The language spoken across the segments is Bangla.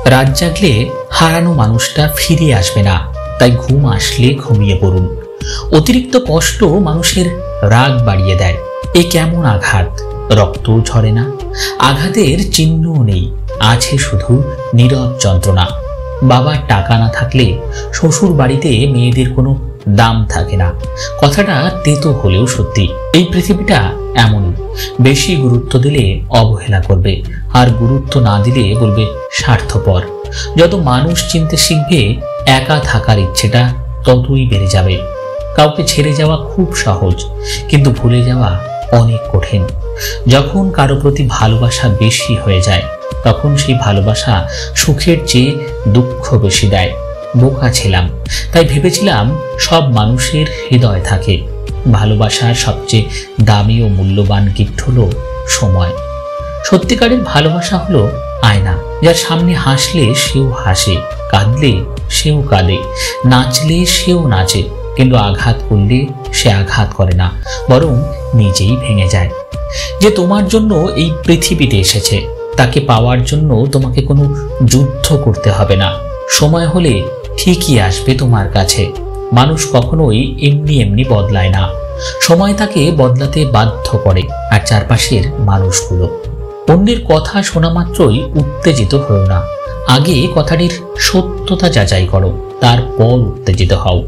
রাত জাগলে হারানো মানুষটা ফিরে আসবে না, তাই ঘুম আসলে ঘুমিয়ে পড়ুন। অতিরিক্ত কষ্ট মানুষের রাগ বাড়িয়ে দেয়। এ কেমন আঘাত, রক্ত ঝরে না, আঘাতের চিহ্নও নেই, আছে শুধু নীরব যন্ত্রণা। বাবার টাকা না থাকলে শ্বশুর বাড়িতে মেয়েদের কোনো দাম থাকে না, কথাটা তেতো হলেও সত্যি। এই পৃথিবীটা এমনই, বেশি গুরুত্ব দিলে অবহেলা করবে, আর গুরুত্ব না দিলে বলবে স্বার্থপর। যত মানুষ চিনতে শিখবে, একা থাকার ইচ্ছেটা ততই বেড়ে যাবে। কাউকে ছেড়ে যাওয়া খুব সহজ, কিন্তু ভুলে যাওয়া অনেক কঠিন। যখন কারো প্রতি ভালোবাসা বেশি হয়ে যায়, তখন সেই ভালোবাসা সুখের চেয়ে দুঃখ বেশি দেয়। বোকা ছিলাম, তাই ভেবেছিলাম সব মানুষের হৃদয় থাকে। ভালোবাসার সবচেয়ে দামি ও মূল্যবান গিফট হলো সময়। সত্যিকারের ভালোবাসা হলো আয়না, যার সামনে হাসলে সেও হাসে, কাঁদলে সেও কাঁদে, নাচলে সেও নাচে, কিন্তু আঘাত করলে সে আঘাত করে না, বরং নিজেই ভেঙে যায়। যে তোমার জন্য এই পৃথিবীতে এসেছে, তাকে পাওয়ার জন্য তোমাকে কোনো যুদ্ধ করতে হবে না। সময় হলে ঠিকই আসবে তোমার কাছে। মানুষ কখনোই এমনি এমনি বদলায় না, সময় তাকে বদলাতে বাধ্য করে। আর চারপাশের মানুষগুলো, অন্যের কথা শোনা মাত্রই উত্তেজিত হও না, আগে কথাটির সত্যতা যাচাই করো, তারপর উত্তেজিত হও।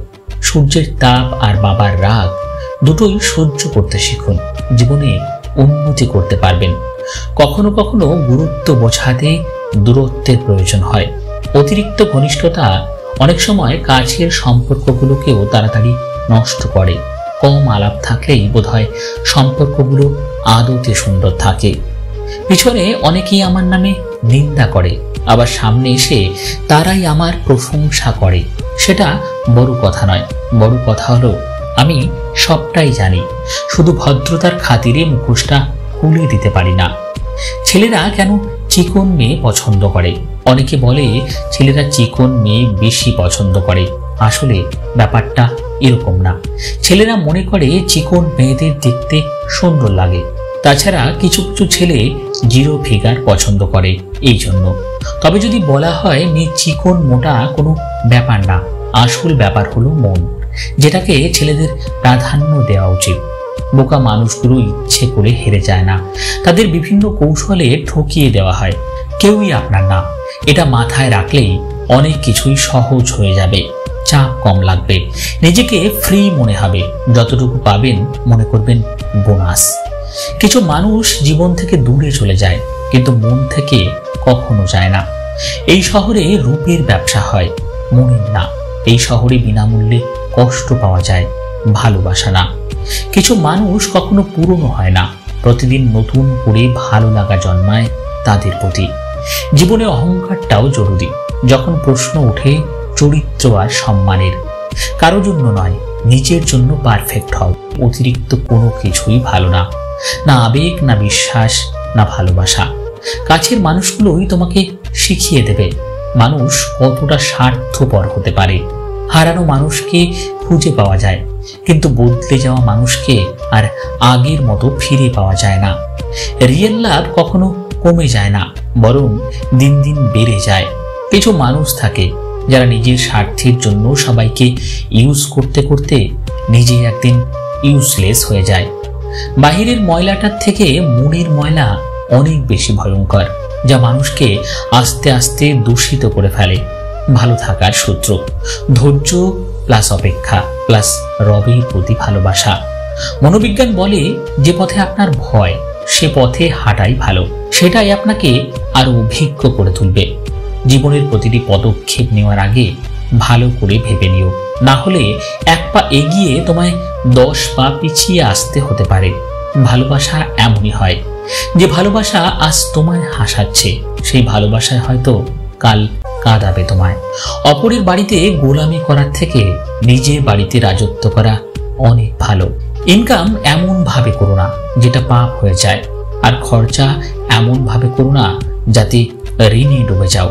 সূর্যের তাপ আর বাবার রাগ দুটোই সহ্য করতে শিখুন, জীবনে উন্নতি করতে পারবেন। কখনো কখনো গুরুত্ব বোঝাতে দূরত্বের প্রয়োজন হয়। অতিরিক্ত ঘনিষ্ঠতা অনেক সময় কাছের সম্পর্কগুলোকেও তাড়াতাড়ি নষ্ট করে। কম আলাপ থাকলেই বোধহয় সম্পর্কগুলো আদতে সুন্দর থাকে। পিছনে অনেকেই আমার নামে নিন্দা করে, আবার সামনে এসে তারাই আমার প্রশংসা করে। সেটা বড় কথা নয়, বড় কথা হলো আমি সবটাই জানি, শুধু ভদ্রতার খাতিরে মুখোশটা খুলে দিতে পারি না। ছেলেরা কেন চিকন মেয়ে পছন্দ করে? অনেকে বলে ছেলেরা চিকন মেয়ে বেশি পছন্দ করে। আসলে ব্যাপারটা এরকম না। ছেলেরা মনে করে চিকন মেয়েদের দেখতে সুন্দর লাগে। তাছাড়া কিছু কিছু ছেলে জিরো ফিগার পছন্দ করে এই জন্য। তবে যদি বলা হয় মেয়ে চিকন মোটা কোনো ব্যাপার না, আসল ব্যাপার হলো মন, যেটাকে ছেলেদের প্রাধান্য দেওয়া উচিত। বোকা মানুষগুলো ইচ্ছে করে হেরে যায় না, তাদের বিভিন্ন কৌশলে ঠকিয়ে দেওয়া হয়। কেউই আপনার না, এটা মাথায় রাখলেই অনেক কিছুই সহজ হয়ে যাবে। চাপ কম লাগবে, নিজেকে ফ্রি মনে হবে। যতটুকু পাবেন মনে করবেন বোনাস। কিছু মানুষ জীবন থেকে দূরে চলে যায়, কিন্তু মন থেকে কখনো যায় না। এই শহরে রূপের ব্যবসা হয়, মনের না। এই শহরে বিনামূল্যে কষ্ট পাওয়া যায়, ভালোবাসা না। কিছু মানুষ কখনো পুরনো হয় না, প্রতিদিন নতুন করে ভালো লাগা জন্মায় তাদের প্রতি। জীবনে অহংকারটাও জরুরি, যখন প্রশ্ন ওঠে চরিত্র আর সম্মানের। কারো জন্য নয়, নিজের জন্য পারফেক্ট হও। অতিরিক্ত কোনো কিছুই ভালো না, না আবেগ, না বিশ্বাস, না ভালোবাসা। কাছের মানুষগুলোই তোমাকে শিখিয়ে দেবে মানুষ কতটা স্বার্থপর হতে পারে। হারানো মানুষকে খুঁজে পাওয়া যায়, কিন্তু বদলে যাওয়া মানুষকে আর আগের মতো ফিরে পাওয়া যায় না। রিয়েল লাভ কখনো কমে যায় না, বরং দিন দিন বেড়ে যায়। কিছু মানুষ থাকে যারা নিজের স্বার্থের জন্য সবাইকে ইউজ করতে করতে নিজে একদিন ইউজলেস হয়ে যায়। বাহিরের ময়লাটার থেকে মনের ময়লা অনেক বেশি ভয়ঙ্কর, যা মানুষকে আস্তে আস্তে দূষিত করে ফেলে। ভালো থাকার সূত্র: ধৈর্য প্লাস অপেক্ষা প্লাস রবের প্রতি ভালোবাসা। মনোবিজ্ঞান বলে যে পথে আপনার ভয়, সে পথে হাঁটাই ভালো। সেটাই আপনাকে আরো অভিজ্ঞ করে তুলবে। জীবনের প্রতিটি পদক্ষেপ নেওয়ার আগে ভালো করে ভেবে নিও, না হলে এক পা এগিয়ে তোমায় 10 পা পিছিয়ে আসতে হতে পারে। ভালোবাসা এমনই হয়, যে ভালোবাসা আজ তোমায় হাসাচ্ছে, সেই ভালোবাসায় হয়তো কাল কাঁদাবে তোমায়। অপরের বাড়িতে গোলামি করার থেকে নিজের বাড়িতে রাজত্ব করা অনেক ভালো। ইনকাম এমন ভাবে করো না যেটা পাপ হয়ে যায়, আর খরচা এমন ভাবে করো না যাতে ঋণে ডুবে যাও।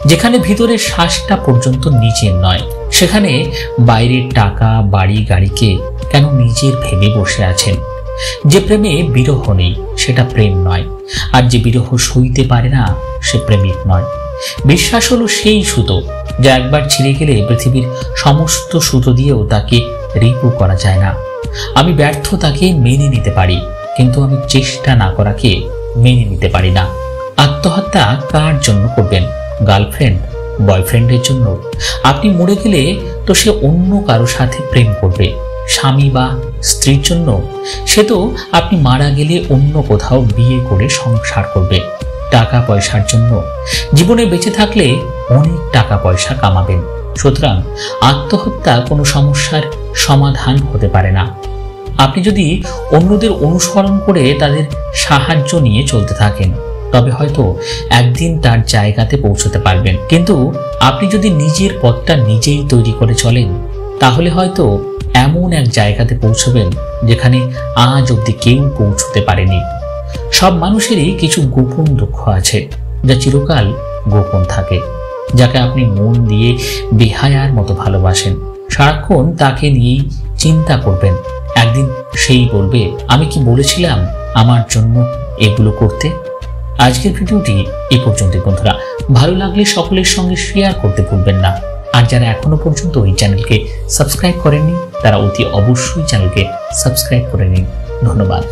যেখানে ভিতরের শ্বাসটা পর্যন্ত নিজের নয়, সেখানে বাইরের টাকা, বাড়ি, গাড়িকে কেন নিজের ভেবে বসে আছেন? যে প্রেমে বিরহ নেই সেটা প্রেম নয়, আর যে বিরহ সইতে পারে না সে প্রেমিক নয়। বিশ্বাস হলো সেই সুতো যা একবার ছিঁড়ে গেলে পৃথিবীর সমস্ত সুতো দিয়েও তাকে রিপু করা যায় না। আমি ব্যর্থতাকে মেনে নিতে পারি, কিন্তু আমি চেষ্টা না করাকে মেনে নিতে পারি না। আত্মহত্যা কার জন্য করবেন? গার্লফ্রেন্ড, বয়ফ্রেন্ডের জন্য? আপনি মরে গেলে তো সে অন্য কারো সাথে প্রেম করবে। স্বামী বা স্ত্রীর জন্য? সে তো আপনি মারা গেলে অন্য কোথাও বিয়ে করে সংসার করবে। টাকা পয়সার জন্য? জীবনে বেঁচে থাকলে অনেক টাকা পয়সা কামাবেন। সুতরাং আত্মহত্যা কোনো সমস্যার সমাধান হতে পারে না। আপনি যদি অন্যদের অনুসরণ করে তাদের সাহায্য নিয়ে চলতে থাকেন, তবে হয়তো একদিন তার জায়গাতে পৌঁছতে পারবেন। কিন্তু আপনি যদি নিজের পথটা নিজেই তৈরি করে চলেন, তাহলে হয়তো এমন এক জায়গাতে পৌঁছবেন যেখানে আজ অবধি কেউ পৌঁছতে পারেনি। সব মানুষেরই কিছু গোপন দুঃখ আছে, যা চিরকাল গোপন থাকে। যাকে আপনি মন দিয়ে বেহায়ার মতো ভালোবাসেন, সারাক্ষণ তাকে নিয়েই চিন্তা করবেন। একদিন সেই বলবে, আমি কি বলেছিলাম আমার জন্য এগুলো করতে? আজকের ভিডিওটি এই পর্যন্ত বন্ধুরা। ভালো লাগলে সকলের সঙ্গে শেয়ার করতে ভুলবেন না। আর যারা এখনো পর্যন্ত এই চ্যানেলকে সাবস্ক্রাইব করেননি, তারা অতি অবশ্যই চ্যানেলকে সাবস্ক্রাইব করে নিন। ধন্যবাদ।